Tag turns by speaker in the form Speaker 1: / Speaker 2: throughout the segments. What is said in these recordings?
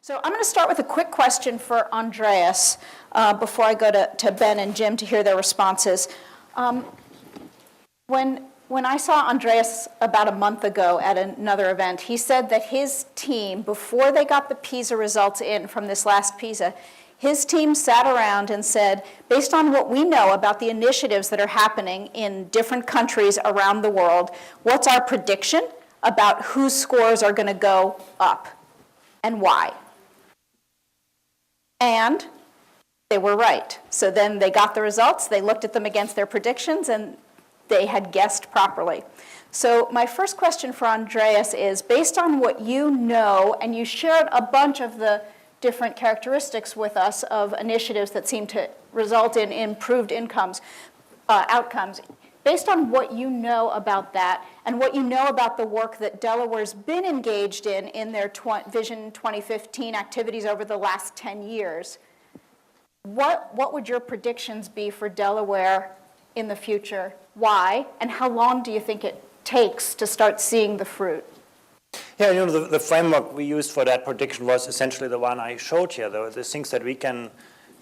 Speaker 1: So I'm going to start with a quick question for Andreas before I go to Ben and Jim to hear their responses. When I saw Andreas about a month ago at another event, he said that his team, before they got the PISA results in from this last PISA, his team sat around and said, based on what we know about the initiatives that are happening in different countries around the world, what's our prediction about whose scores are going to go up and why? And they were right. So then they got the results, they looked at them against their predictions, and they had guessed properly. So my first question for Andreas is, based on what you know, and you shared a bunch of the different characteristics with us of initiatives that seem to result in improved outcomes, based on what you know about that and what you know about the work that Delaware's been engaged in their Vision 2015 activities over the last 10 years, what would your predictions be for Delaware in the future? Why? And how long do you think it takes to start seeing the fruit?
Speaker 2: Yeah, the framework we used for that prediction was essentially the one I showed here, the things that we can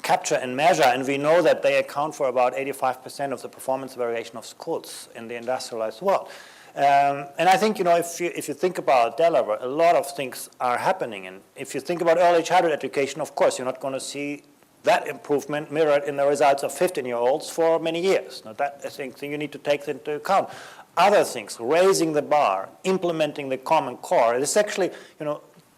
Speaker 2: capture and measure, and we know that they account for about 85% of the performance variation of schools in the industrialized world. And I think, if you think about Delaware, a lot of things are happening. And if you think about early childhood education, of course, you're not going to see that improvement mirrored in the results of 15-year-olds for many years. Now, that is something you need to take into account. Other things, raising the bar, implementing the Common Core, is actually,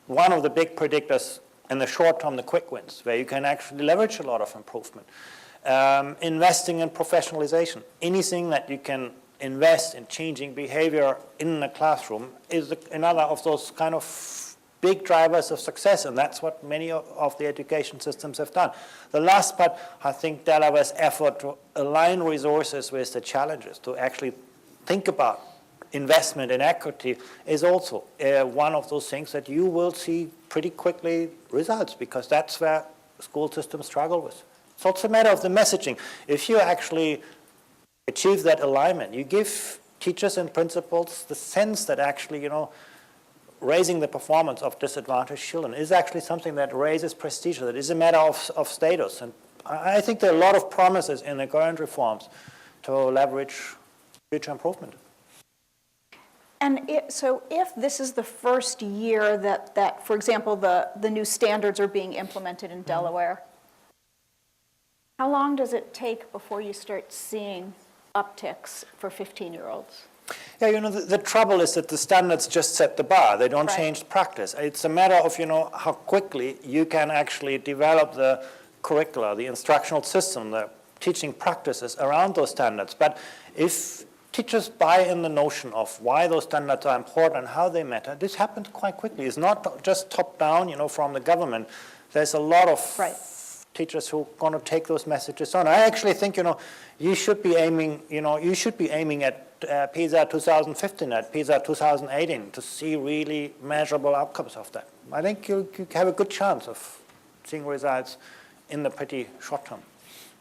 Speaker 2: one of the big predictors in the short term, the quick wins, where you can actually leverage a lot of improvement. Investing in professionalization. Anything that you can invest in changing behavior in the classroom is another of those kind of big drivers of success, and that's what many of the education systems have done. The last part, I think Delaware's effort to align resources with the challenges, to actually think about investment in equity is also one of those things that you will see pretty quickly results, because that's where school systems struggle with. So it's a matter of the messaging. If you actually achieve that alignment, you give teachers and principals the sense that actually, raising the performance of disadvantaged children is actually something that raises prestige, that is a matter of status. And I think there are a lot of promises in the current reforms to leverage future improvement.
Speaker 1: And so if this is the first year that for example, the new standards are being implemented in Delaware, how long does it take before you start seeing upticks for 15-year-olds?
Speaker 2: Yeah, the trouble is that the standards just set the bar. They don't change practice. It's a matter of, how quickly you can actually develop the curricula, the instructional system, the teaching practices around those standards. But if teachers buy in the notion of why those standards are important and how they matter, this happens quite quickly. It's not just top-down, from the government. There's a lot of teachers who are going to take those messages on. I actually think, you should be aiming at PISA 2015, at PISA 2018 to see really measurable outcomes of that. I think you have a good chance of seeing results in the pretty short term.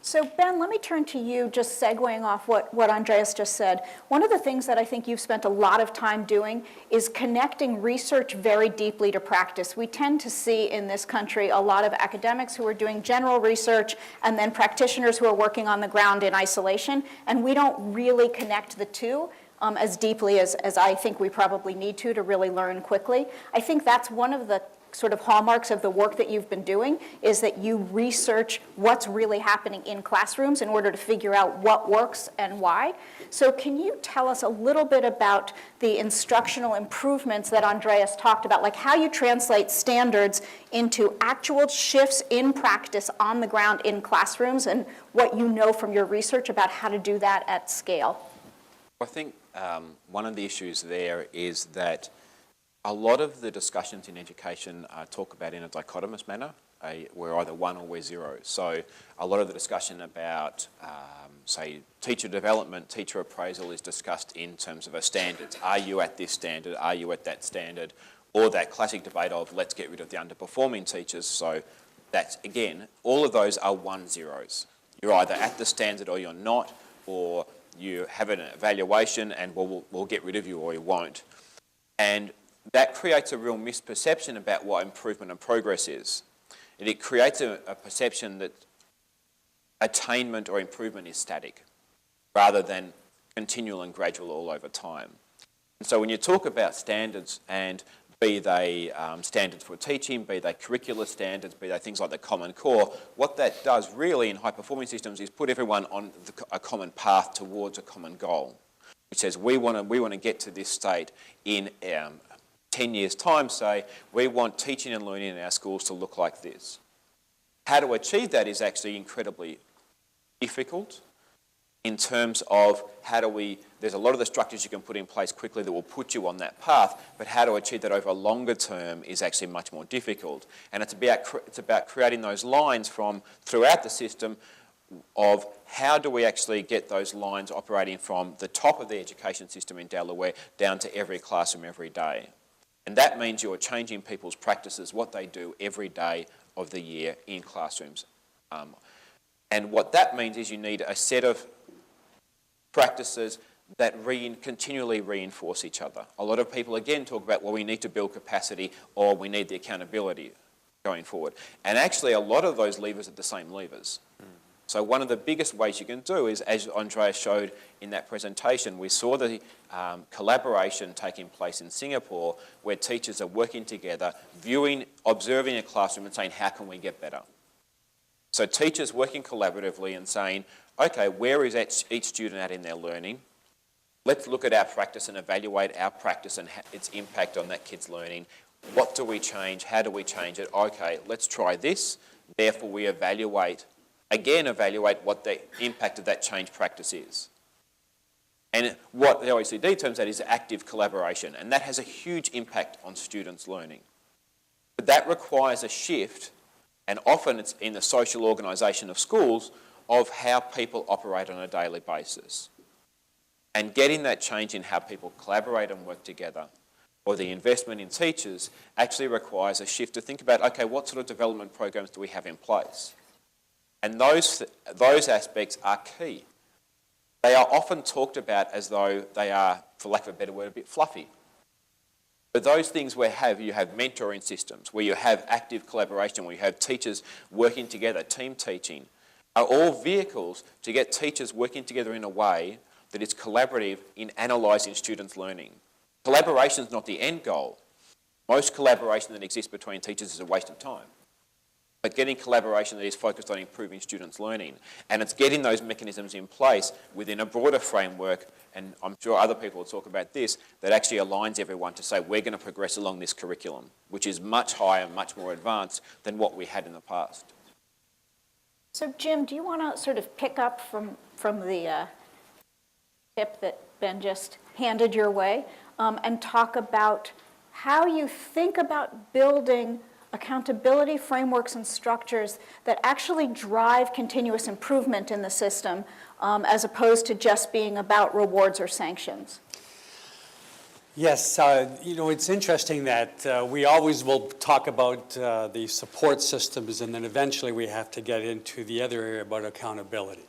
Speaker 1: So Ben, let me turn to you, just segueing off what Andreas just said. One of the things that I think you've spent a lot of time doing is connecting research very deeply to practice. We tend to see in this country a lot of academics who are doing general research and then practitioners who are working on the ground in isolation, and we don't really connect the two as deeply as I think we probably need to really learn quickly. I think that's one of the sort of hallmarks of the work that you've been doing, is that you research what's really happening in classrooms in order to figure out what works and why. So can you tell us a little bit about the instructional improvements that Andreas talked about, like how you translate standards into actual shifts in practice on the ground in classrooms, and what you know from your research about how to do that at scale?
Speaker 3: I think one of the issues there is that a lot of the discussions in education talk about in a dichotomous manner. We're either one or we're zero. So a lot of the discussion about, say, teacher development, teacher appraisal is discussed in terms of a standard. Are you at this standard? Are you at that standard? Or that classic debate of let's get rid of the underperforming teachers. So that's, again, all of those are 1-0s. You're either at the standard or you're not, or you have an evaluation and we'll get rid of you or you won't. And that creates a real misperception about what improvement and progress is. And it creates a perception that attainment or improvement is static, rather than continual and gradual all over time. And so when you talk about standards, and be they standards for teaching, be they curricular standards, be they things like the Common Core, what that does really in high-performing systems is put everyone on a common path towards a common goal, which says we want to get to this state in 10 years' time, say, we want teaching and learning in our schools to look like this. How to achieve that is actually incredibly difficult in terms of there's a lot of the structures you can put in place quickly that will put you on that path, but how to achieve that over a longer term is actually much more difficult. And it's about creating those lines from throughout the system of how do we actually get those lines operating from the top of the education system in Delaware down to every classroom every day. And that means you're changing people's practices, what they do every day of the year in classrooms. And what that means is you need a set of practices that continually reinforce each other. A lot of people, again, talk about, well, we need to build capacity or we need the accountability going forward. And actually, a lot of those levers are the same levers. So one of the biggest ways you can do is, as Andreas showed in that presentation, we saw the collaboration taking place in Singapore where teachers are working together, observing a classroom and saying, how can we get better? So teachers working collaboratively and saying, okay, where is each student at in their learning? Let's look at our practice and evaluate our practice and its impact on that kid's learning. What do we change? How do we change it? Okay, let's try this. Therefore, we evaluate what the impact of that change practice is. And what the OECD terms that is active collaboration, and that has a huge impact on students' learning. But that requires a shift, and often it's in the social organisation of schools, of how people operate on a daily basis. And getting that change in how people collaborate and work together, or the investment in teachers, actually requires a shift to think about, okay, what sort of development programs do we have in place? And those aspects are key. They are often talked about as though they are, for lack of a better word, a bit fluffy. But those things where you have mentoring systems, where you have active collaboration, where you have teachers working together, team teaching, are all vehicles to get teachers working together in a way that is collaborative in analysing students' learning. Collaboration is not the end goal. Most collaboration that exists between teachers is a waste of time. But getting collaboration that is focused on improving students' learning, and it's getting those mechanisms in place within a broader framework, and I'm sure other people will talk about this, that actually aligns everyone to say we're going to progress along this curriculum, which is much higher, much more advanced than what we had in the past.
Speaker 1: So Jim, do you want to sort of pick up from the tip that Ben just handed your way and talk about how you think about building accountability frameworks and structures that actually drive continuous improvement in the system as opposed to just being about rewards or sanctions?
Speaker 4: Yes, it's interesting that we always will talk about the support systems, and then eventually we have to get into the other area about accountability.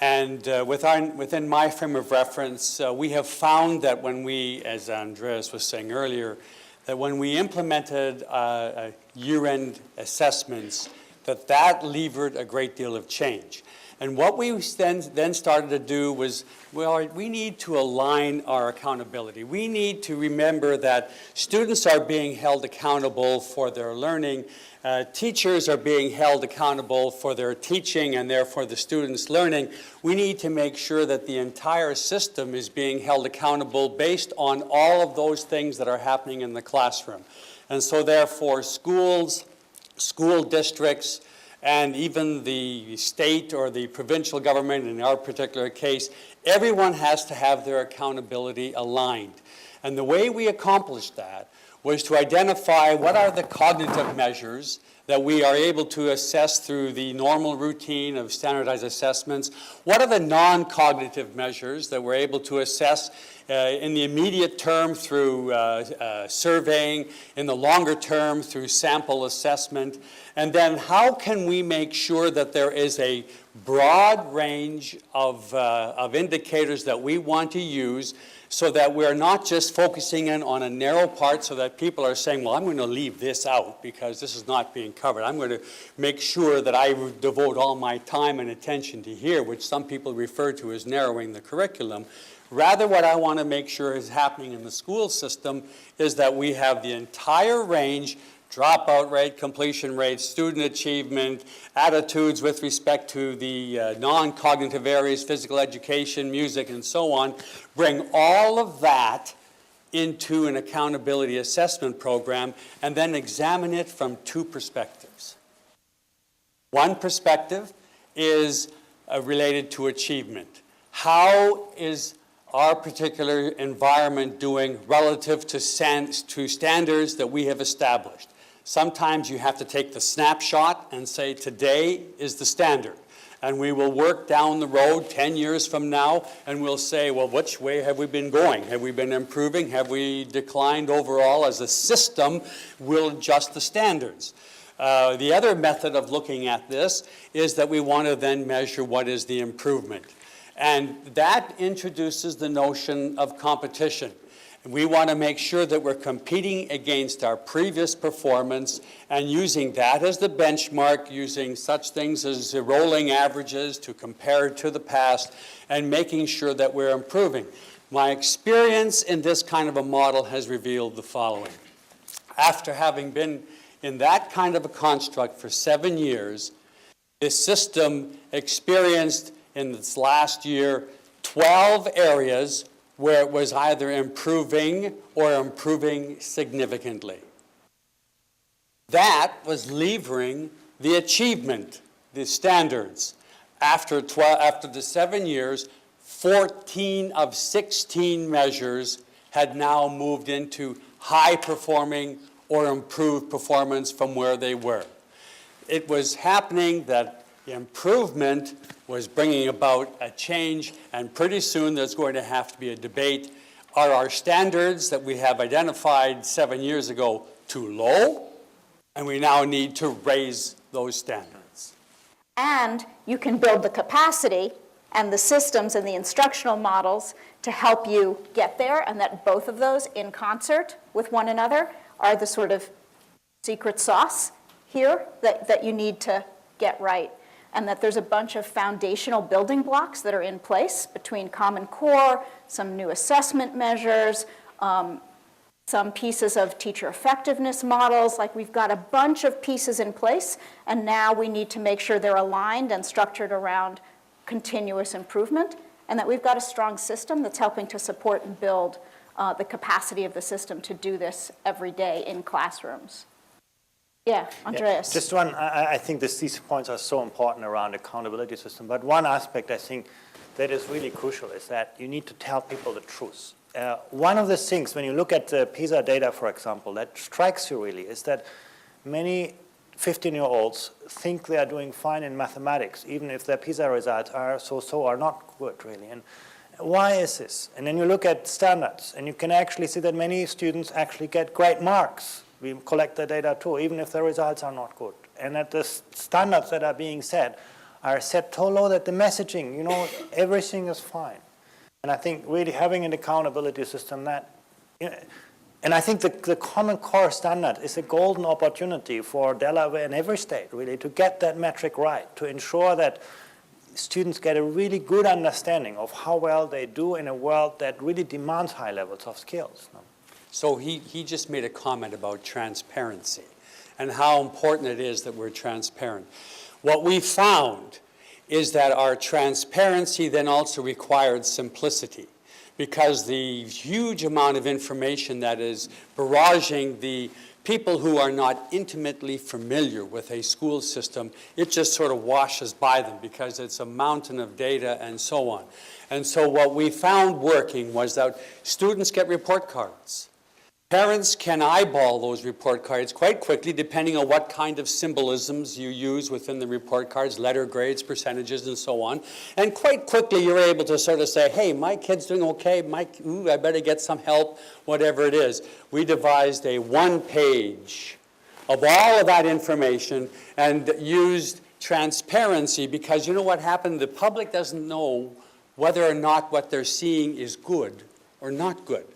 Speaker 4: And within my frame of reference, we have found that when we, as Andreas was saying earlier, that when we implemented year-end assessments, that levered a great deal of change. And what we then started to do was, well, we need to align our accountability. We need to remember that students are being held accountable for their learning. Teachers are being held accountable for their teaching and therefore the students' learning. We need to make sure that the entire system is being held accountable based on all of those things that are happening in the classroom. And so therefore schools, school districts, and even the state or the provincial government, in our particular case, everyone has to have their accountability aligned. And the way we accomplished that was to identify what are the cognitive measures that we are able to assess through the normal routine of standardized assessments? What are the non-cognitive measures that we're able to assess in the immediate term through surveying, in the longer term through sample assessment? And then how can we make sure that there is a broad range of indicators that we want to use, so that we're not just focusing in on a narrow part, so that people are saying, well, I'm going to leave this out because this is not being covered. I'm going to make sure that I devote all my time and attention to here, which some people refer to as narrowing the curriculum. Rather, what I want to make sure is happening in the school system is that we have the entire range: dropout rate, completion rate, student achievement, attitudes with respect to the non-cognitive areas, physical education, music, and so on. Bring all of that into an accountability assessment program and then examine it from two perspectives. One perspective is related to achievement. How is our particular environment doing relative to standards that we have established? Sometimes you have to take the snapshot and say, today is the standard. And we will work down the road 10 years from now, and we'll say, well, which way have we been going? Have we been improving? Have we declined overall? As a system, we'll adjust the standards. The other method of looking at this is that we want to then measure what is the improvement. And that introduces the notion of competition. We want to make sure that we're competing against our previous performance and using that as the benchmark, using such things as rolling averages to compare to the past, and making sure that we're improving. My experience in this kind of a model has revealed the following. After having been in that kind of a construct for 7 years, this system experienced in this last year 12 areas where it was either improving or improving significantly. That was levering the achievement, the standards. After the 7 years, 14 of 16 measures had now moved into high-performing or improved performance from where they were. It was happening that improvement was bringing about a change, and pretty soon there's going to have to be a debate. Are our standards that we have identified 7 years ago too low? And we now need to raise those standards.
Speaker 1: And you can build the capacity and the systems and the instructional models to help you get there, and that both of those in concert with one another are the sort of secret sauce here that you need to get right. And that there's a bunch of foundational building blocks that are in place between Common Core, some new assessment measures, some pieces of teacher effectiveness models. Like, we've got a bunch of pieces in place, and now we need to make sure they're aligned and structured around continuous improvement, and that we've got a strong system that's helping to support and build the capacity of the system to do this every day in classrooms. Yeah, Andreas.
Speaker 2: Yeah, just one, I think these points are so important around accountability system, but one aspect I think that is really crucial is that you need to tell people the truth. One of the things, when you look at the PISA data, for example, that strikes you really is that many 15-year-olds think they are doing fine in mathematics, even if their PISA results are so or not good, really. And why is this? And then you look at standards, and you can actually see that many students actually get great marks. We collect the data too, even if the results are not good. And that the standards that are being set are set so low that the messaging, everything is fine. And I think really having an accountability system that, and I think the Common Core standard is a golden opportunity for Delaware and every state, really, to get that metric right, to ensure that students get a really good understanding of how well they do in a world that really demands high levels of skills.
Speaker 4: So he just made a comment about transparency and how important it is that we're transparent. What we found is that our transparency then also required simplicity, because the huge amount of information that is barraging the people who are not intimately familiar with a school system, it just sort of washes by them because it's a mountain of data and so on. And so what we found working was that students get report cards. Parents can eyeball those report cards quite quickly, depending on what kind of symbolisms you use within the report cards, letter grades, percentages, and so on. And quite quickly, you're able to sort of say, hey, my kid's doing okay, I better get some help, whatever it is. We devised a one-page of all of that information and used transparency, because you know what happened? The public doesn't know whether or not what they're seeing is good or not good.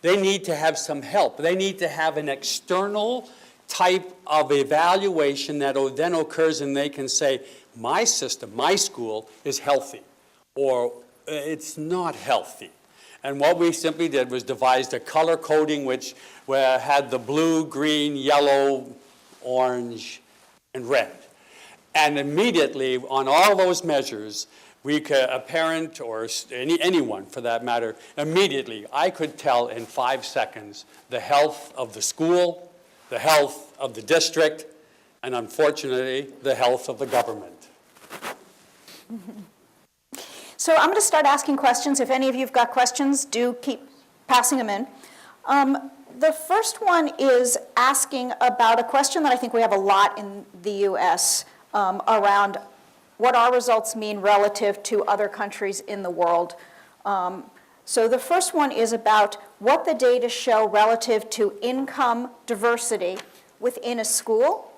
Speaker 4: They need to have some help. They need to have an external type of evaluation that then occurs, and they can say, my system, my school is healthy, or it's not healthy. And what we simply did was devised a color coding which had the blue, green, yellow, orange, and red. And immediately, on all those measures, a parent or anyone for that matter, immediately I could tell in 5 seconds the health of the school, the health of the district, and unfortunately, the health of the government.
Speaker 1: So I'm going to start asking questions. If any of you have got questions, do keep passing them in. The first one is asking about a question that I think we have a lot in the U.S. Around what our results mean relative to other countries in the world. So the first one is about what the data show relative to income diversity within a school,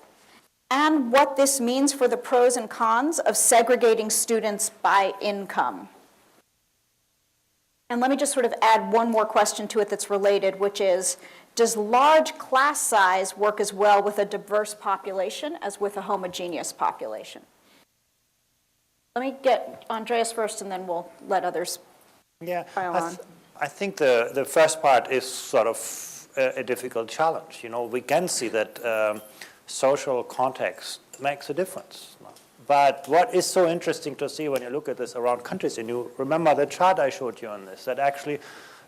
Speaker 1: and what this means for the pros and cons of segregating students by income. And let me just sort of add one more question to it that's related, which is, does large class size work as well with a diverse population as with a homogeneous population? Let me get Andreas first, and then we'll let others pile on.
Speaker 2: I think the first part is sort of a difficult challenge. You know, we can see that social context makes a difference. But what is so interesting to see when you look at this around countries, and you remember the chart I showed you on this, that actually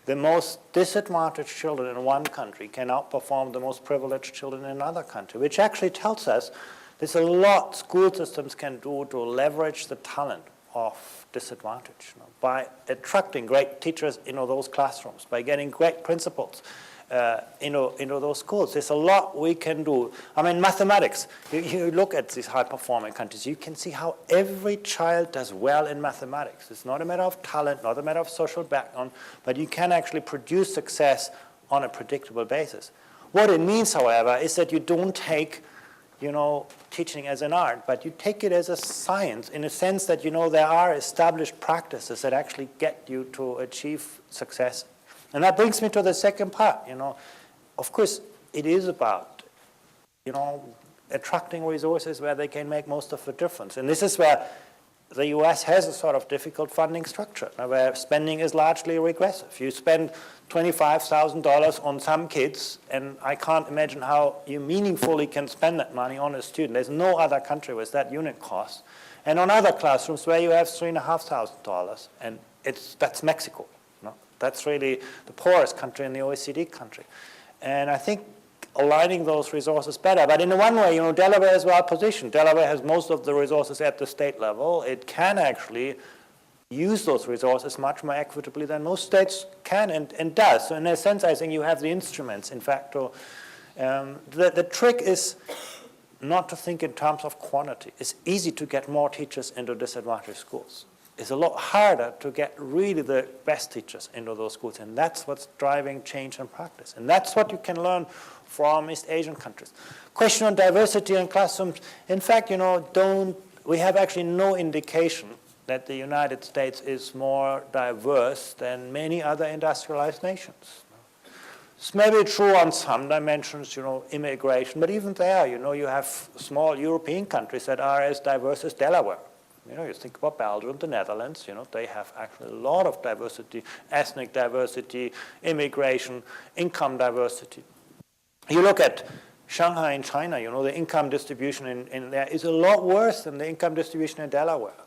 Speaker 2: the most disadvantaged children in one country can outperform the most privileged children in another country, which actually tells us there's a lot school systems can do to leverage the talent of disadvantage, by attracting great teachers into those classrooms, by getting great principals into those schools. There's a lot we can do. I mean, mathematics, you look at these high-performing countries, you can see how every child does well in mathematics. It's not a matter of talent, not a matter of social background, but you can actually produce success on a predictable basis. What it means, however, is that you don't take teaching as an art, but you take it as a science in a sense that, there are established practices that actually get you to achieve success. And that brings me to the second part, Of course, it is about, attracting resources where they can make most of the difference. And this is where the U.S. has a sort of difficult funding structure, where spending is largely regressive. You spend $25,000 on some kids, and I can't imagine how you meaningfully can spend that money on a student. There's no other country with that unit cost. And on other classrooms where you have $3,500, and that's Mexico. That's really the poorest country in the OECD country. And I think aligning those resources better. But in one way, Delaware is well positioned. Delaware has most of the resources at the state level. It can actually use those resources much more equitably than most states can and does. So in a sense, I think you have the instruments, in fact, to, the trick is not to think in terms of quantity. It's easy to get more teachers into disadvantaged schools. It's a lot harder to get really the best teachers into those schools, and that's what's driving change in practice. And that's what you can learn from East Asian countries. Question on diversity in classrooms. In fact, we have actually no indication that the United States is more diverse than many other industrialized nations. It's maybe true on some dimensions, immigration, but even there, you have small European countries that are as diverse as Delaware. You think about Belgium, the Netherlands, they have actually a lot of diversity, ethnic diversity, immigration, income diversity. You look at Shanghai in China, the income distribution in there is a lot worse than the income distribution in Delaware.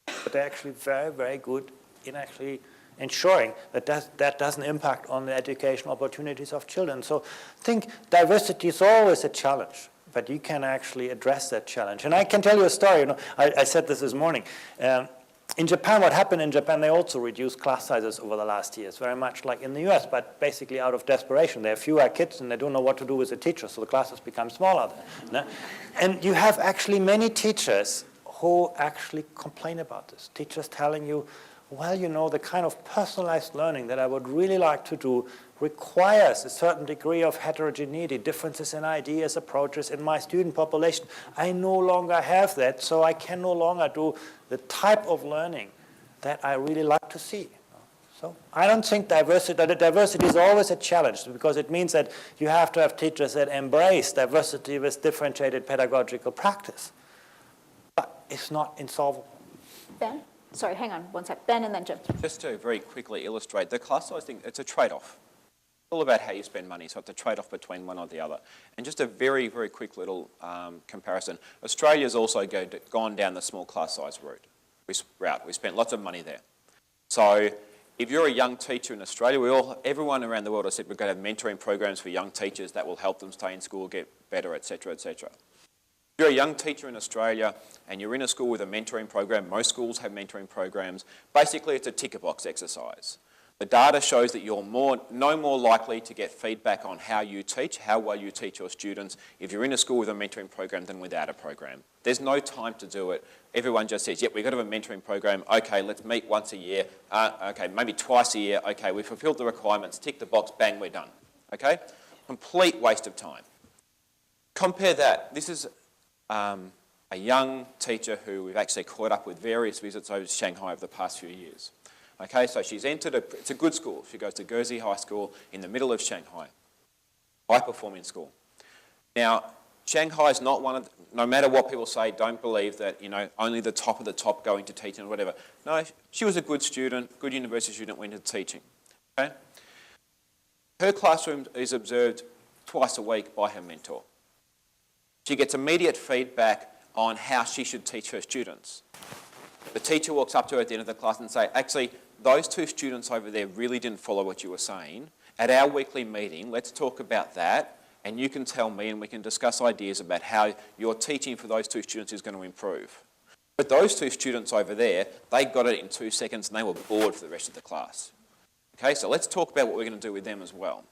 Speaker 2: But they're actually very, very good in actually ensuring that that doesn't impact on the educational opportunities of children. So I think diversity is always a challenge, but you can actually address that challenge. And I can tell you a story. I said this morning. In Japan, what happened in Japan, they also reduced class sizes over the last years, very much like in the US, but basically out of desperation. There are fewer kids and they don't know what to do with the teachers, so the classes become smaller. And you have actually many teachers who actually complain about this. Teachers telling you, well, you know, the kind of personalized learning that I would really like to do requires a certain degree of heterogeneity, differences in ideas, approaches in my student population. I no longer have that, so I can no longer do the type of learning that I really like to see. So I don't think diversity is always a challenge, because it means that you have to have teachers that embrace diversity with differentiated pedagogical practice. But it's not insolvable.
Speaker 1: Ben? Sorry, hang on one sec. Ben and then Jim.
Speaker 3: Just to very quickly illustrate, the class size thing, it's a trade-off. It's all about how you spend money, so it's a trade-off between one or the other. And just a very, very quick little comparison. Australia's also gone down the small class size route. We spent lots of money there. So if you're a young teacher in Australia, everyone around the world has said we're going to have mentoring programs for young teachers that will help them stay in school, get better, etc., etc. If you're a young teacher in Australia and you're in a school with a mentoring program, most schools have mentoring programs, basically it's a ticker box exercise. The data shows that you're no more likely to get feedback on how you teach, how well you teach your students, if you're in a school with a mentoring program than without a program. There's no time to do it. Everyone just says, yep, we've got to have a mentoring program. Okay, let's meet once a year. Okay, maybe twice a year. Okay, we've fulfilled the requirements. Tick the box, bang, we're done. Okay? Complete waste of time. Compare that. This is a young teacher who we've actually caught up with various visits over to Shanghai over the past few years. Okay, so she's entered it's a good school. She goes to Gersey High School in the middle of Shanghai. High-performing school. Now, Shanghai is not one of, no matter what people say, don't believe that, you know, only the top of the top go into teaching or whatever. No, she was a good student, good university student, went into teaching. Okay? Her classroom is observed twice a week by her mentor. She gets immediate feedback on how she should teach her students. The teacher walks up to her at the end of the class and says, actually, those two students over there really didn't follow what you were saying. At our weekly meeting, let's talk about that, and you can tell me and we can discuss ideas about how your teaching for those two students is going to improve. But those two students over there, they got it in 2 seconds and they were bored for the rest of the class. Okay, so let's talk about what we're going to do with them as well.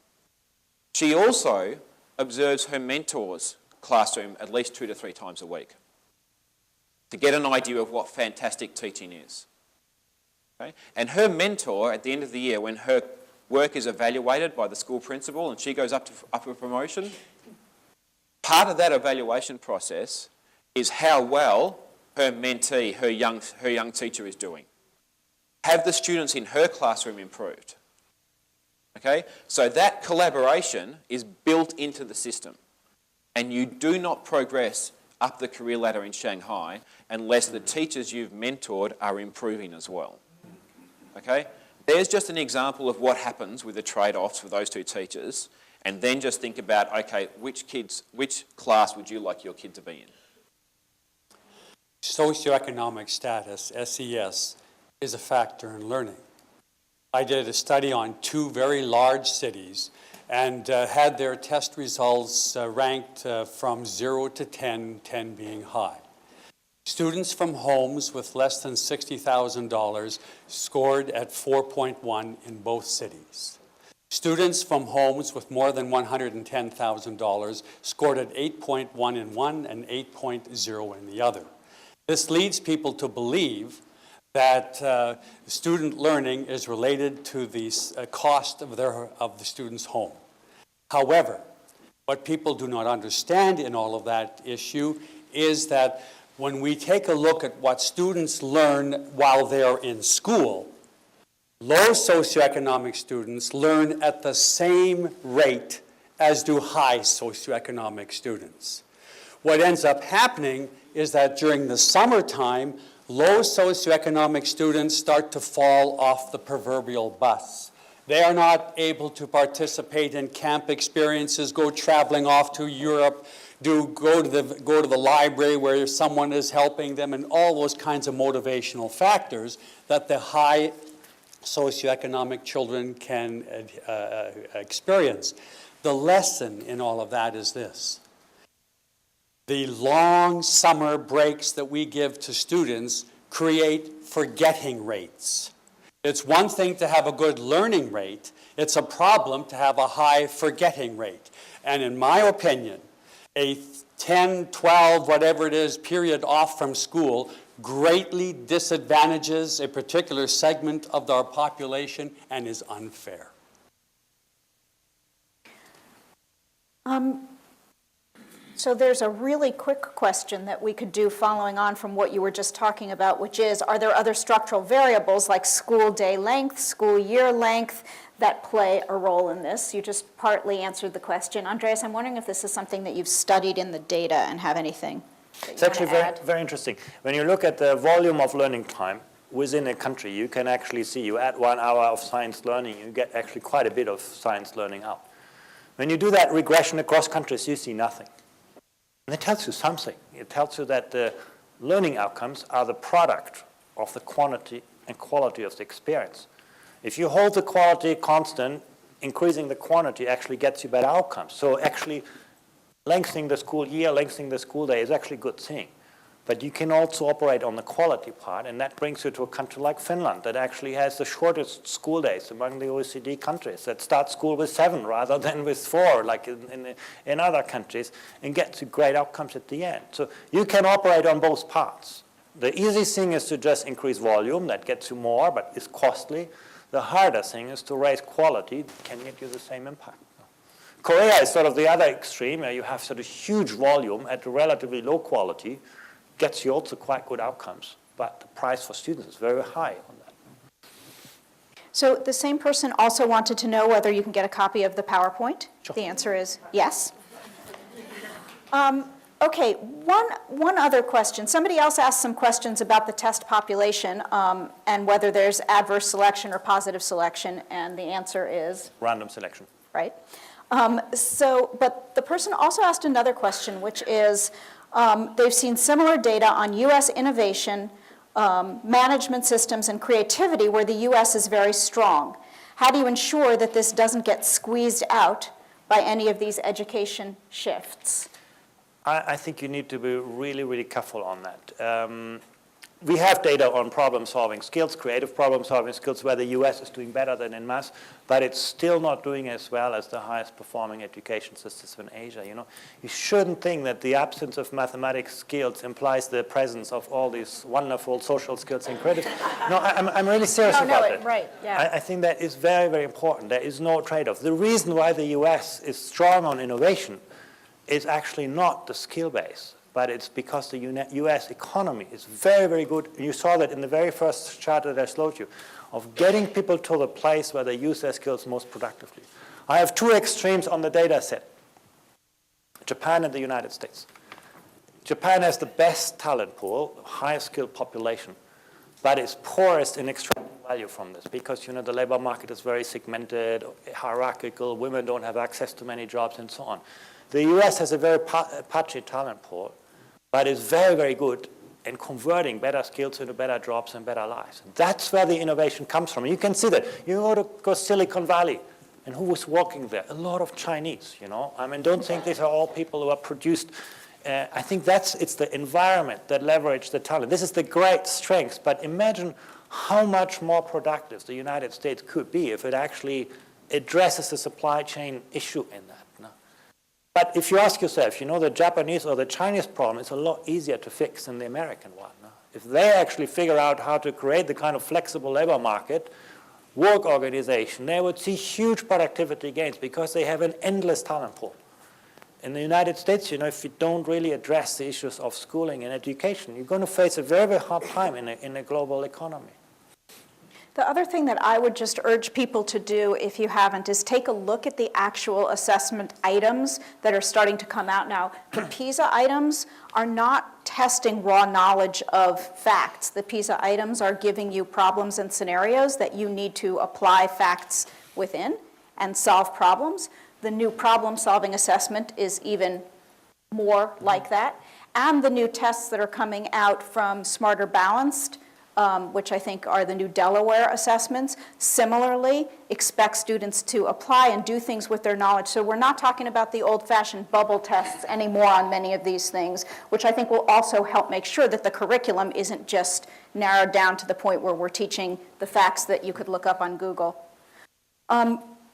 Speaker 3: She also observes her mentor's classroom at least 2 to 3 times a week to get an idea of what fantastic teaching is. Okay? And her mentor, at the end of the year, when her work is evaluated by the school principal and she goes up for promotion, part of that evaluation process is how well her mentee, her young teacher is doing. Have the students in her classroom improved? Okay? So that collaboration is built into the system. And you do not progress up the career ladder in Shanghai unless the teachers you've mentored are improving as well. Okay? There's just an example of what happens with the trade-offs for those two teachers, and then just think about, okay, which class would you like your kid to be in?
Speaker 4: Socioeconomic status, SES, is a factor in learning. I did a study on 2 very large cities and had their test results ranked from 0 to 10, 10 being high. Students from homes with less than $60,000 scored at 4.1 in both cities. Students from homes with more than $110,000 scored at 8.1 in one and 8.0 in the other. This leads people to believe that student learning is related to the cost of the student's home. However, what people do not understand in all of that issue is that when we take a look at what students learn while they're in school, low socioeconomic students learn at the same rate as do high socioeconomic students. What ends up happening is that during the summertime, low socioeconomic students start to fall off the proverbial bus. They are not able to participate in camp experiences, go traveling off to Europe, go to the library where someone is helping them, and all those kinds of motivational factors that the high socioeconomic children can experience. The lesson in all of that is this. The long summer breaks that we give to students create forgetting rates. It's one thing to have a good learning rate. It's a problem to have a high forgetting rate. And in my opinion, a 10, 12, whatever it is, period off from school greatly disadvantages a particular segment of our population and is unfair.
Speaker 1: So there's a really quick question that we could do following on from what you were just talking about, which is, are there other structural variables like school day length, school year length, that play a role in this? You just partly answered the question. Andreas, I'm wondering if this is something that you've studied in the data and have anything that you
Speaker 2: It's actually
Speaker 1: want to
Speaker 2: very,
Speaker 1: add.
Speaker 2: very interesting. When you look at the volume of learning time within a country, you can actually see, you add 1 hour of science learning, you get actually quite a bit of science learning out. When you do that regression across countries, you see nothing. And it tells you something. It tells you that the learning outcomes are the product of the quantity and quality of the experience. If you hold the quality constant, increasing the quantity actually gets you better outcomes. So actually lengthening the school year, lengthening the school day is actually a good thing. But you can also operate on the quality part, and that brings you to a country like Finland that actually has the shortest school days among the OECD countries, that start school with 7 rather than with 4, like in other countries, and get to great outcomes at the end. So you can operate on both parts. The easy thing is to just increase volume, that gets you more, but is costly. The harder thing is to raise quality, can get you the same impact. Korea is sort of the other extreme, where you have sort of huge volume at a relatively low quality, gets you also quite good outcomes, but the price for students is very high on that.
Speaker 1: So the same person also wanted to know whether you can get a copy of the PowerPoint.
Speaker 2: Sure.
Speaker 1: The answer is yes. Okay, one other question. Somebody else asked some questions about the test population and whether there's adverse selection or positive selection, and the answer is?
Speaker 2: Random selection.
Speaker 1: Right. But the person also asked another question, which is, they've seen similar data on U.S. innovation, management systems, and creativity where the U.S. is very strong. How do you ensure that this doesn't get squeezed out by any of these education shifts?
Speaker 2: I think you need to be really, really careful on that. We have data on problem-solving skills, creative problem-solving skills, where the U.S. is doing better than in math, but it's still not doing as well as the highest-performing education systems in Asia. You know, you shouldn't think that the absence of mathematics skills implies the presence of all these wonderful social skills and creative. No, I'm really serious about it.
Speaker 1: Right, yeah.
Speaker 2: I think that is very, very important. There is no trade-off. The reason why the U.S. is strong on innovation is actually not the skill base, but it's because the U.S. economy is very, very good. You saw that in the very first chart that I showed you, of getting people to the place where they use their skills most productively. I have 2 extremes on the data set, Japan and the United States. Japan has the best talent pool, highest skilled population, but is poorest in extracting value from this because, you know, the labor market is very segmented, hierarchical, women don't have access to many jobs, and so on. The U.S. has a very patchy talent pool, but is very, very good in converting better skills into better jobs and better lives. That's where the innovation comes from. You can see that. You go Silicon Valley, and who was working there? A lot of Chinese, you know. I mean, don't think these are all people who are produced. I think it's the environment that leveraged the talent. This is the great strength, but imagine how much more productive the United States could be if it actually addresses the supply chain issue in that. No? But if you ask yourself, you know, the Japanese or the Chinese problem is a lot easier to fix than the American one. No? If they actually figure out how to create the kind of flexible labor market, work organization, they would see huge productivity gains because they have an endless talent pool. In the United States, you know, if you don't really address the issues of schooling and education, you're going to face a very, very hard time in a global economy.
Speaker 1: The other thing that I would just urge people to do, if you haven't, is take a look at the actual assessment items that are starting to come out now. The PISA items are not testing raw knowledge of facts. The PISA items are giving you problems and scenarios that you need to apply facts within and solve problems. The new problem-solving assessment is even more like that. And the new tests that are coming out from Smarter Balanced which I think are the new Delaware assessments, similarly expect students to apply and do things with their knowledge. So we're not talking about the old-fashioned bubble tests anymore on many of these things, which I think will also help make sure that the curriculum isn't just narrowed down to the point where we're teaching the facts that you could look up on Google.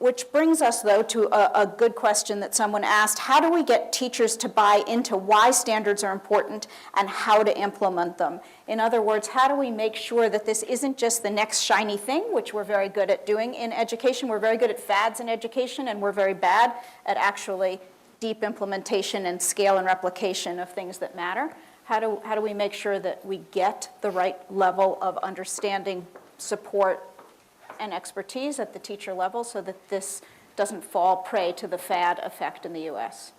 Speaker 1: Which brings us, though, to a good question that someone asked. How do we get teachers to buy into why standards are important and how to implement them? In other words, how do we make sure that this isn't just the next shiny thing, which we're very good at doing in education. We're very good at fads in education, and we're very bad at actually deep implementation and scale and replication of things that matter. How do we make sure that we get the right level of understanding, support, and expertise at the teacher level so that this doesn't fall prey to the fad effect in the U.S.?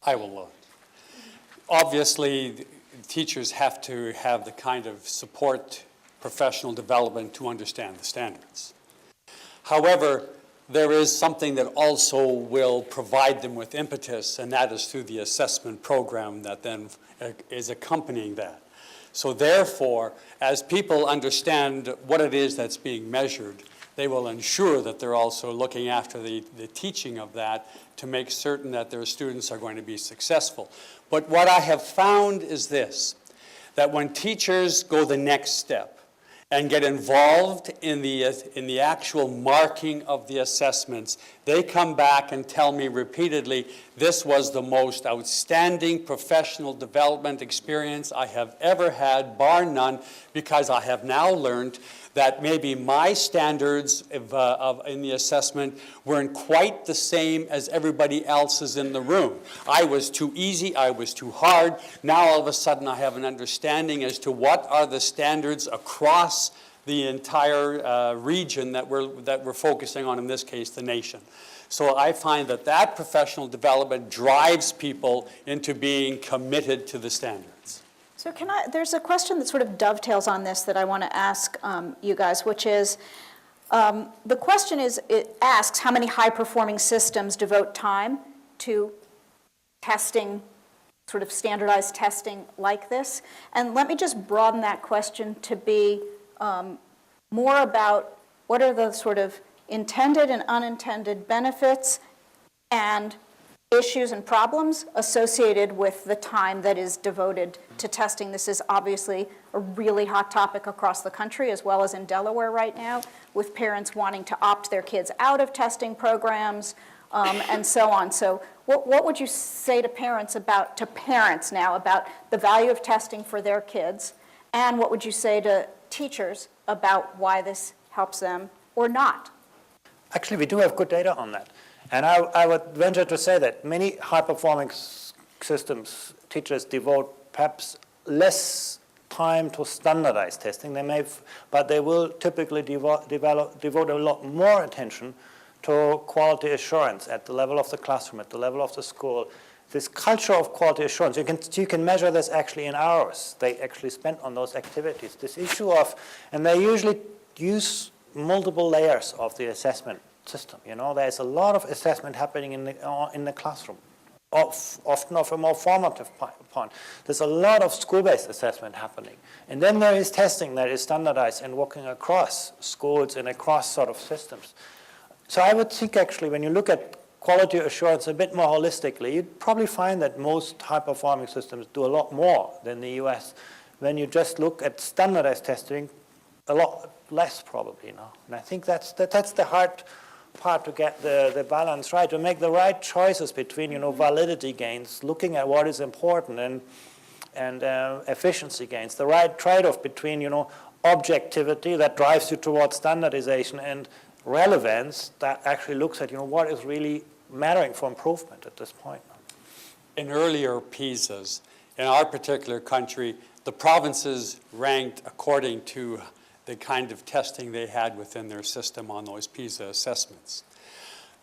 Speaker 4: I will look. Obviously, teachers have to have the kind of support, professional development to understand the standards. However, there is something that also will provide them with impetus, and that is through the assessment program that then is accompanying that. So therefore, as people understand what it is that's being measured, they will ensure that they're also looking after the teaching of that to make certain that their students are going to be successful. But what I have found is this, that when teachers go the next step and get involved in the actual marking of the assessments, they come back and tell me repeatedly, this was the most outstanding professional development experience I have ever had, bar none, because I have now learned that maybe my standards in the assessment weren't quite the same as everybody else's in the room. I was too easy, I was too hard. Now all of a sudden I have an understanding as to what are the standards across the entire region that we're focusing on, in this case, the nation. So I find that that professional development drives people into being committed to the standards.
Speaker 1: So there's a question that sort of dovetails on this that I want to ask you guys, which is, the question is, it asks how many high-performing systems devote time to testing, sort of standardized testing like this. And let me just broaden that question to be more about what are the sort of intended and unintended benefits and issues and problems associated with the time that is devoted to testing. This is obviously a really hot topic across the country, as well as in Delaware right now, with parents wanting to opt their kids out of testing programs, and so on. So what would you say to parents now about the value of testing for their kids? And what would you say to teachers about why this helps them or not?
Speaker 2: Actually, we do have good data on that. And I would venture to say that many high-performing systems, teachers devote perhaps less time to standardized testing. But they will typically devote a lot more attention to quality assurance at the level of the classroom, at the level of the school. This culture of quality assurance, you can measure this actually in hours they actually spent on those activities. This issue of, and they usually use multiple layers of the assessment system. There's a lot of assessment happening in the classroom, often of a more formative point. There's a lot of school-based assessment happening. And then there is testing that is standardized and working across schools and across sort of systems. So I would think actually when you look at quality assurance a bit more holistically, you'd probably find that most high-performing systems do a lot more than the US. When you just look at standardized testing, a lot less probably, And I think that's the hard part to get the balance right, to make the right choices between, validity gains, looking at what is important, and efficiency gains, the right trade-off between, objectivity that drives you towards standardization and relevance that actually looks at, what is really mattering for improvement at this point.
Speaker 4: In earlier PISAs, in our particular country, the provinces ranked according to the kind of testing they had within their system on those PISA assessments.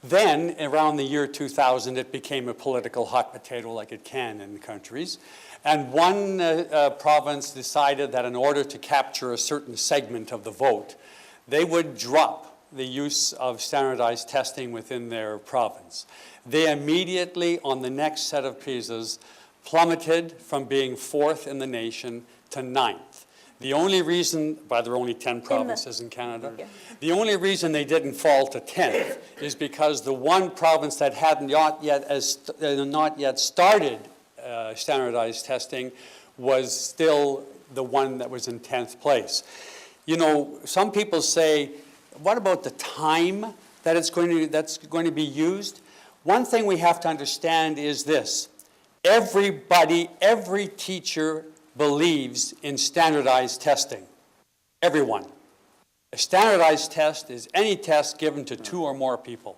Speaker 4: Then, around the year 2000, it became a political hot potato like it can in countries. And one province decided that in order to capture a certain segment of the vote, they would drop the use of standardized testing within their province. They immediately, on the next set of PISAs, plummeted from being 4th in the nation to 9th. The only reason, well, there are only 10 provinces in Canada.
Speaker 1: Yeah.
Speaker 4: The only reason they didn't fall to 10th is because the one province that had not yet started standardized testing was still the one that was in 10th place. You know, some people say, what about the time that that's going to be used? One thing we have to understand is this. Everybody, every teacher believes in standardized testing. Everyone. A standardized test is any test given to 2 or more people.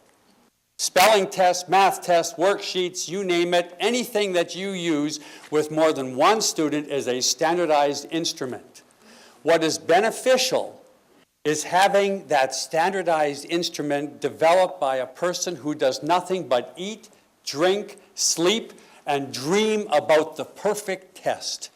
Speaker 4: Spelling tests, math tests, worksheets, you name it, anything that you use with more than one student is a standardized instrument. What is beneficial is having that standardized instrument developed by a person who does nothing but eat, drink, sleep, and dream about the perfect test,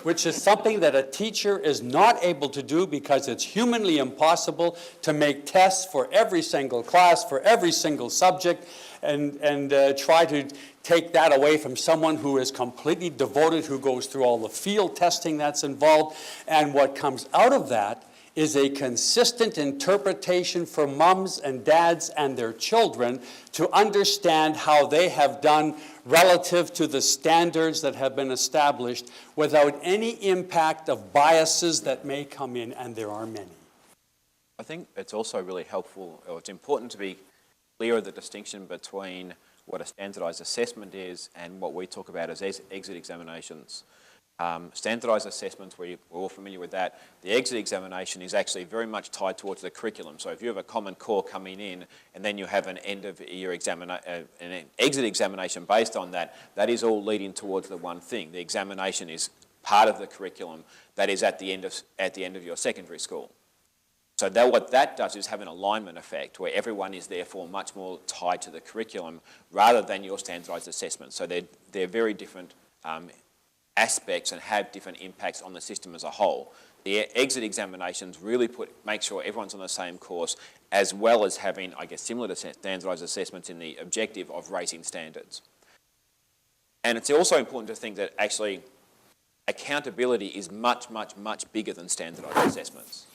Speaker 4: which is something that a teacher is not able to do because it's humanly impossible to make tests for every single class, for every single subject, and try to take that away from someone who is completely devoted, who goes through all the field testing that's involved. And what comes out of that is a consistent interpretation for moms and dads and their children to understand how they have done relative to the standards that have been established without any impact of biases that may come in, and there are many.
Speaker 3: I think it's also really helpful, or it's important to be clear of the distinction between what a standardized assessment is and what we talk about as exit examinations. Standardized assessments, we're all familiar with that. The exit examination is actually very much tied towards the curriculum. So if you have a common core coming in and then you have an end of year an exit examination based on that, that is all leading towards the one thing. The examination is part of the curriculum that is at the end of your secondary school. So what that does is have an alignment effect where everyone is therefore much more tied to the curriculum rather than your standardized assessment. So they're very different aspects and have different impacts on the system as a whole. The exit examinations really make sure everyone's on the same course, as well as having, I guess, similar to standardized assessments in the objective of raising standards. And it's also important to think that actually accountability is much, much, much bigger than standardized assessments.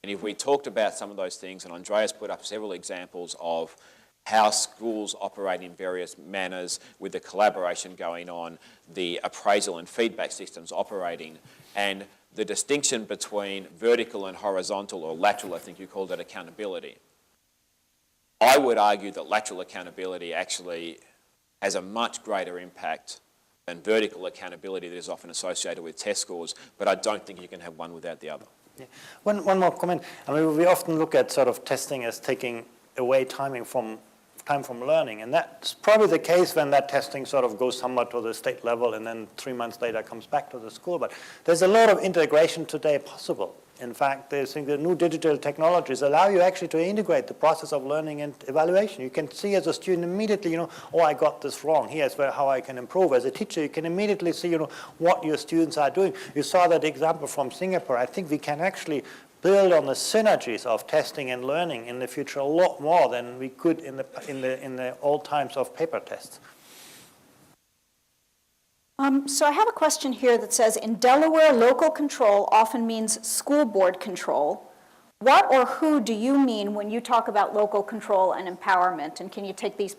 Speaker 3: And if we talked about some of those things, and Andreas put up several examples of how schools operate in various manners with the collaboration going on, the appraisal and feedback systems operating, and the distinction between vertical and horizontal, or lateral, I think you called it, accountability. I would argue that lateral accountability actually has a much greater impact than vertical accountability that is often associated with test scores, but I don't think you can have one without the other.
Speaker 2: Yeah. One more comment. I mean, we often look at sort of testing as taking away time from learning, and that's probably the case when that testing sort of goes somewhat to the state level and then 3 months later comes back to the school. But there's a lot of integration today possible. In fact, the new digital technologies allow you actually to integrate the process of learning and evaluation. You can see as a student immediately, oh, I got this wrong. Here's how I can improve. As a teacher, you can immediately see, what your students are doing. You saw that example from Singapore. I think we can actually build on the synergies of testing and learning in the future a lot more than we could in the old times of paper tests.
Speaker 1: So I have a question here that says, in Delaware, local control often means school board control. What or who do you mean when you talk about local control and empowerment? And can you take these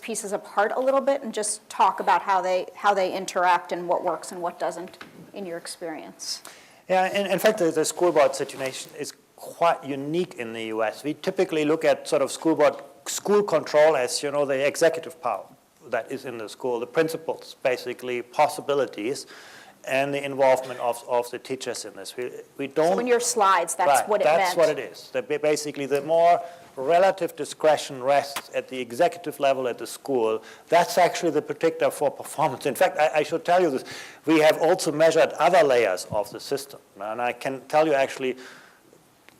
Speaker 1: pieces apart a little bit and just talk about how they interact and what works and what doesn't in your experience?
Speaker 2: Yeah, in fact, the school board situation is quite unique in the US. We typically look at sort of school control as, the executive power that is in the school, the principals, basically possibilities, and the involvement of the teachers in this. We don't.
Speaker 1: So in your slides, that's what it meant.
Speaker 2: That's what it is. Basically, the more relative discretion rests at the executive level at the school. That's actually the predictor for performance. In fact, I should tell you this. We have also measured other layers of the system. And I can tell you actually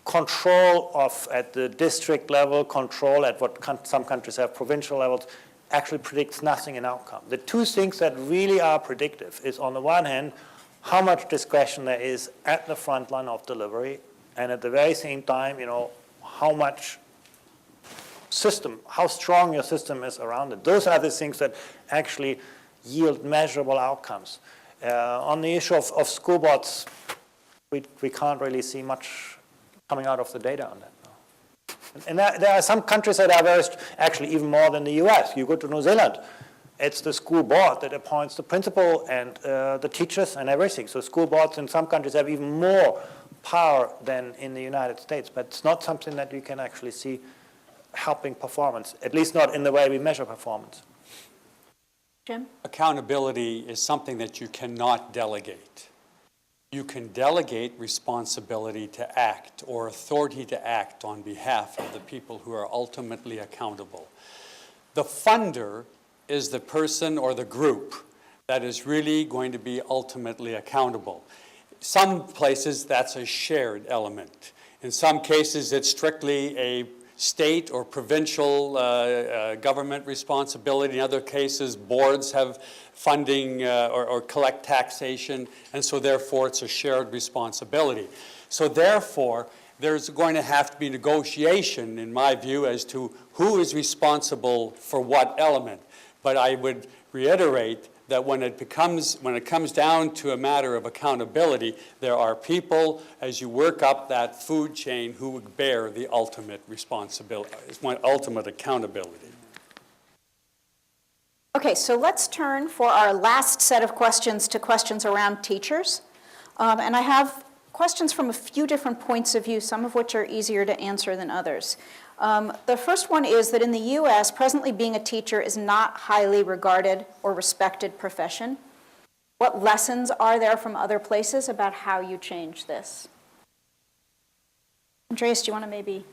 Speaker 2: control at the district level, control at what some countries have provincial levels, actually predicts nothing in outcome. The two things that really are predictive is, on the one hand, how much discretion there is at the front line of delivery, and at the very same time, how strong your system is around it. Those are the things that actually yield measurable outcomes. On the issue of school boards, we can't really see much coming out of the data on that now. And there are some countries that are very, actually even more than the US. You go to New Zealand, it's the school board that appoints the principal and the teachers and everything. So school boards in some countries have even more power than in the United States, but it's not something that you can actually see helping performance, at least not in the way we measure performance.
Speaker 1: Jim?
Speaker 4: Accountability is something that you cannot delegate. You can delegate responsibility to act or authority to act on behalf of the people who are ultimately accountable. The funder is the person or the group that is really going to be ultimately accountable. Some places that's a shared element. In some cases it's strictly a state or provincial government responsibility. In other cases, boards have funding or collect taxation, and so therefore it's a shared responsibility. So therefore, there's going to have to be negotiation, in my view, as to who is responsible for what element. But I would reiterate that when it comes down to a matter of accountability, there are people, as you work up that food chain, who would bear the ultimate responsibility, ultimate accountability.
Speaker 1: Okay, so let's turn for our last set of questions to questions around teachers. And I have questions from a few different points of view, some of which are easier to answer than others. The first one is that in the US, presently being a teacher is not highly regarded or respected profession. What lessons are there from other places about how you change this? Andreas, do you want to maybe?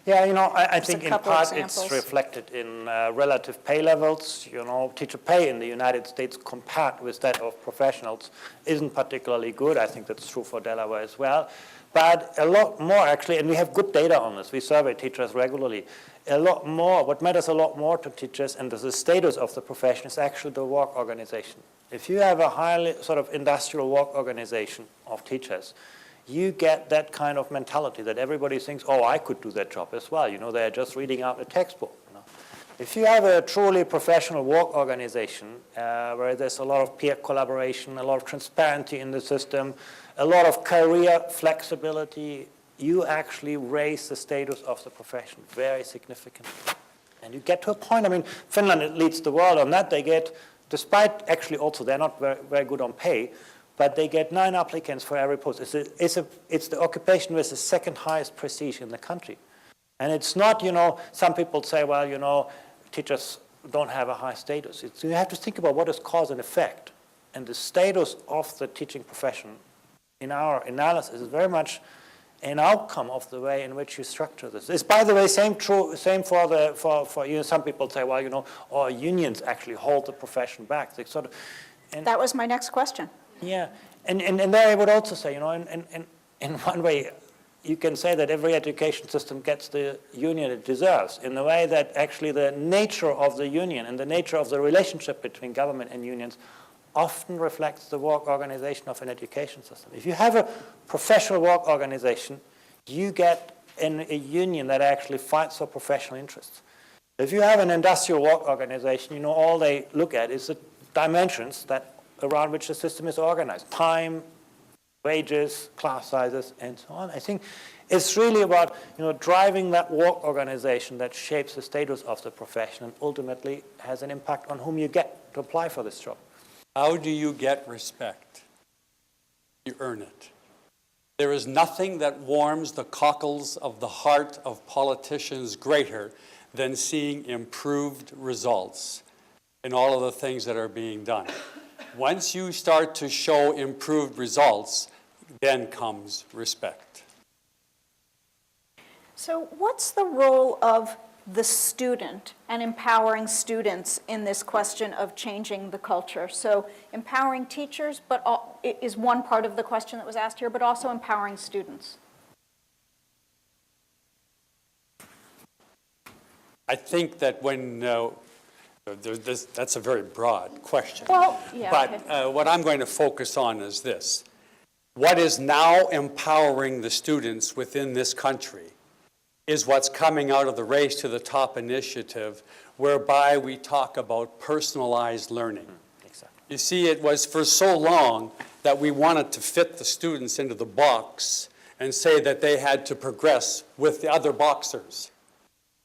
Speaker 2: Yeah, I
Speaker 1: Just
Speaker 2: think
Speaker 1: a
Speaker 2: in
Speaker 1: couple
Speaker 2: part
Speaker 1: examples.
Speaker 2: it's reflected in relative pay levels. Teacher pay in the United States compared with that of professionals isn't particularly good. I think that's true for Delaware as well. But a lot more actually, and we have good data on this, we survey teachers regularly, a lot more, what matters a lot more to teachers and the status of the profession is actually the work organization. If you have a highly sort of industrial work organization of teachers, you get that kind of mentality that everybody thinks, oh, I could do that job as well. They're just reading out a textbook. If you have a truly professional work organization where there's a lot of peer collaboration, a lot of transparency in the system, a lot of career flexibility, you actually raise the status of the profession very significantly. And you get to a point, Finland leads the world on that. They get, despite actually also they're not very, very good on pay, but they get 9 applicants for every post. It's the occupation with the second highest prestige in the country. And it's not, some people say, well, teachers don't have a high status. You have to think about what is cause and effect. And the status of the teaching profession in our analysis is very much an outcome of the way in which you structure this. It's, by the way, same for some people say, well, or unions actually hold the profession back. They sort of,
Speaker 1: That was my next question.
Speaker 2: Yeah, and there I would also say, in one way, you can say that every education system gets the union it deserves, in the way that actually the nature of the union and the nature of the relationship between government and unions often reflects the work organization of an education system. If you have a professional work organization, you get a union that actually fights for professional interests. If you have an industrial work organization, all they look at is the dimensions around which the system is organized: time, wages, class sizes, and so on. I think it's really about driving that work organization that shapes the status of the profession and ultimately has an impact on whom you get to apply for this job.
Speaker 4: How do you get respect? You earn it. There is nothing that warms the cockles of the heart of politicians greater than seeing improved results in all of the things that are being done. Once you start to show improved results, then comes respect.
Speaker 1: So what's the role of the student and empowering students in this question of changing the culture? So empowering teachers is one part of the question that was asked here, but also empowering students.
Speaker 4: I think that when that's a very broad question.
Speaker 1: Well, yeah,
Speaker 4: but
Speaker 1: okay.
Speaker 4: What I'm going to focus on is this. What is now empowering the students within this country is what's coming out of the Race to the Top initiative, whereby we talk about personalized learning.
Speaker 2: Exactly.
Speaker 4: You see, it was for so long that we wanted to fit the students into the box and say that they had to progress with the other boxers.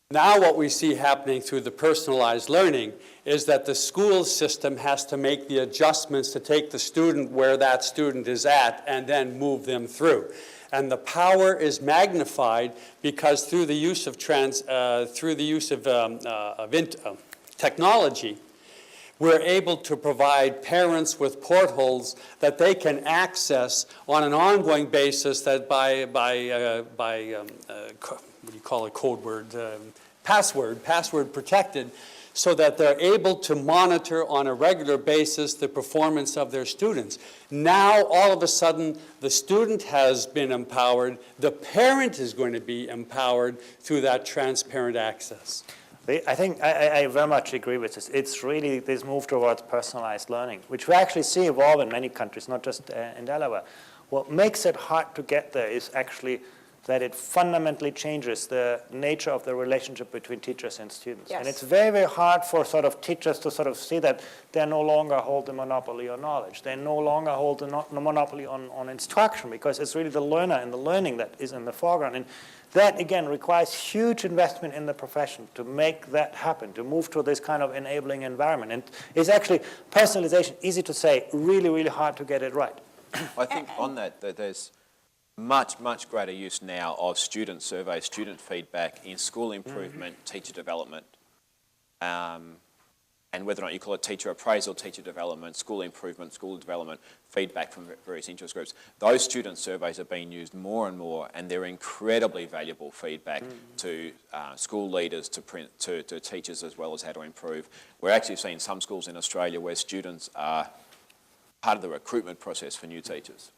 Speaker 4: Now what we see happening through the personalized learning is that the school system has to make the adjustments to take the student where that student is at and then move them through. And the power is magnified because through the use of technology, we're able to provide parents with portals that they can access on an ongoing basis that by what do you call it, code word, password protected, so that they're able to monitor on a regular basis the performance of their students. Now, all of a sudden, the student has been empowered, the parent is going to be empowered through that transparent access.
Speaker 2: I think I very much agree with this. It's really this move towards personalized learning, which we actually see evolve in many countries, not just in Delaware. What makes it hard to get there is actually that it fundamentally changes the nature of the relationship between teachers and students.
Speaker 1: Yes.
Speaker 2: And it's very, very hard for sort of teachers to sort of see that they no longer hold the monopoly on knowledge. They no longer hold the monopoly on instruction, because it's really the learner and the learning that is in the foreground. And that, again, requires huge investment in the profession to make that happen, to move to this kind of enabling environment. And it's actually, personalization, easy to say, really, really hard to get it right.
Speaker 3: I think on that there's much greater use now of student surveys, student feedback in school improvement, teacher development, and whether or not you call it teacher appraisal, teacher development, school improvement, school development, feedback from various interest groups. Those student surveys are being used more and more, and they're incredibly valuable feedback to school leaders, to teachers, as well as how to improve. We're actually seeing some schools in Australia where students are part of the recruitment process for new teachers.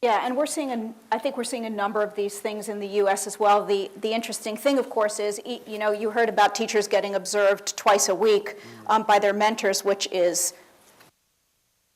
Speaker 1: Yeah, and I think we're seeing a number of these things in the U.S. as well. The interesting thing, of course, is, you know, you heard about teachers getting observed twice a week by their mentors, which is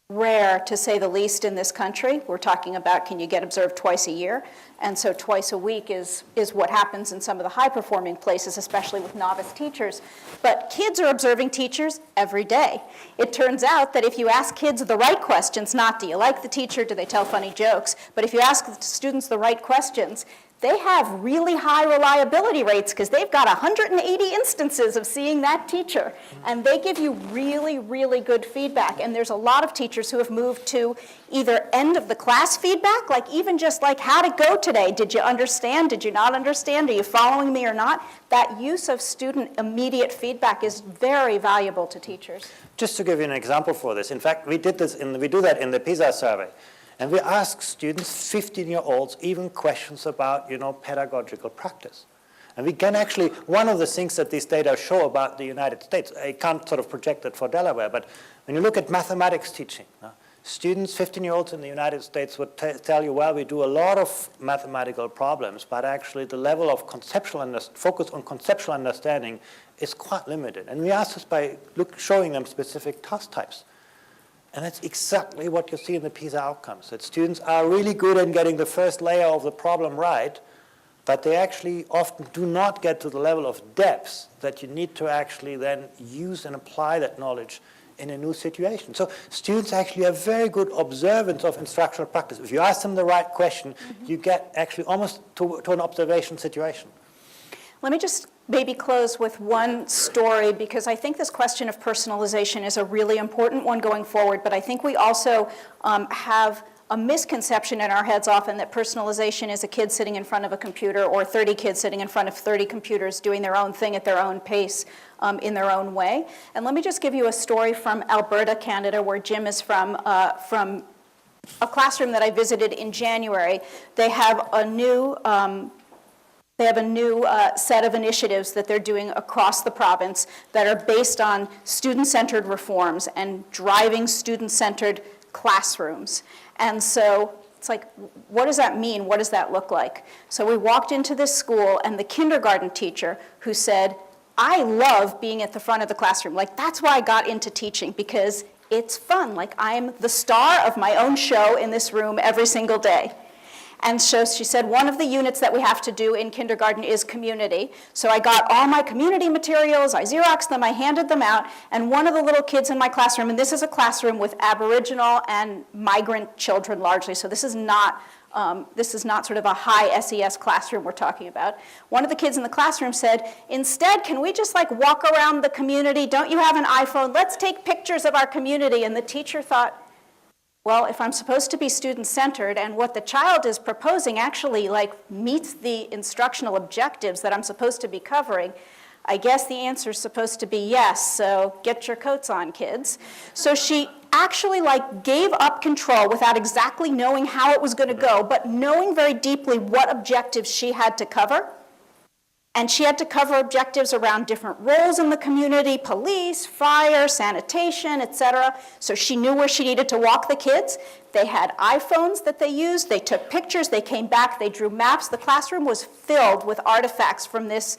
Speaker 1: rare, to say the least, in this country. We're talking about, can you get observed twice a year? And so twice a week is what happens in some of the high-performing places, especially with novice teachers. But kids are observing teachers every day. It turns out that if you ask kids the right questions, not do you like the teacher, do they tell funny jokes, but if you ask the students the right questions, they have really high reliability rates because they've got 180 instances of seeing that teacher. And they give you really, really good feedback. And there's a lot of teachers who have moved to either end of the class feedback, like even just like, how'd it go today? Did you understand? Did you not understand? Are you following me or not? That use of student immediate feedback is very valuable to teachers.
Speaker 2: Just to give you an example for this, in fact, we do that in the PISA survey. And we ask students, 15-year-olds, even questions about, you know, pedagogical practice. And we can actually, one of the things that these data show about the United States, I can't sort of project it for Delaware, but when you look at mathematics teaching, students, 15-year-olds in the United States would tell you, well, we do a lot of mathematical problems, but actually the level of focus on conceptual understanding is quite limited. And we ask this by showing them specific task types. And that's exactly what you see in the PISA outcomes, that students are really good in getting the first layer of the problem right, but they actually often do not get to the level of depth that you need to actually then use and apply that knowledge in a new situation. So students actually have very good observance of instructional practice. If you ask them the right question, you get actually almost to an observation situation.
Speaker 1: Let me just maybe close with one story, because I think this question of personalization is a really important one going forward, but I think we also have a misconception in our heads often that personalization is a kid sitting in front of a computer or 30 kids sitting in front of 30 computers doing their own thing at their own pace in their own way. And let me just give you a story from Alberta, Canada, where Jim is from a classroom that I visited in January. They have a new set of initiatives that they're doing across the province that are based on student-centered reforms and driving student-centered classrooms. And so it's like, what does that mean? What does that look like? So we walked into this school, and the kindergarten teacher who said, I love being at the front of the classroom. Like, that's why I got into teaching, because it's fun. Like, I'm the star of my own show in this room every single day. And so she said, one of the units that we have to do in kindergarten is community. So I got all my community materials, I Xeroxed them, I handed them out, and one of the little kids in my classroom, and this is a classroom with Aboriginal and migrant children largely, so this is not sort of a high SES classroom we're talking about. One of the kids in the classroom said, instead, can we just like walk around the community? Don't you have an iPhone? Let's take pictures of our community. And the teacher thought, well, if I'm supposed to be student-centered and what the child is proposing actually like meets the instructional objectives that I'm supposed to be covering, I guess the answer is supposed to be yes, so get your coats on, kids. So she actually like gave up control without exactly knowing how it was going to go, but knowing very deeply what objectives she had to cover. And she had to cover objectives around different roles in the community, police, fire, sanitation, et cetera. So she knew where she needed to walk the kids. They had iPhones that they used. They took pictures. They came back. They drew maps. The classroom was filled with artifacts from this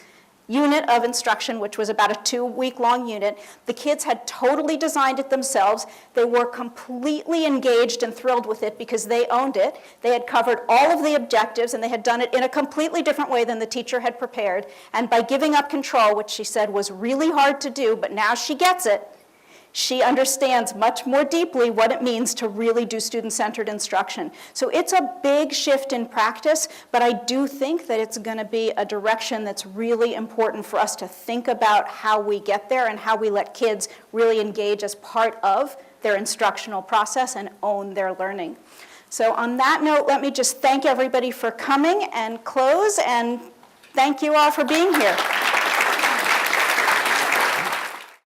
Speaker 1: unit of instruction, which was about a 2-week-long unit. The kids had totally designed it themselves. They were completely engaged and thrilled with it because they owned it. They had covered all of the objectives, and they had done it in a completely different way than the teacher had prepared. And by giving up control, which she said was really hard to do, but now she gets it, she understands much more deeply what it means to really do student-centered instruction. So it's a big shift in practice, but I do think that it's going to be a direction that's really important for us to think about how we get there and how we let kids really engage as part of their instructional process and own their learning. So on that note, let me just thank everybody for coming and close, and thank you all for being here.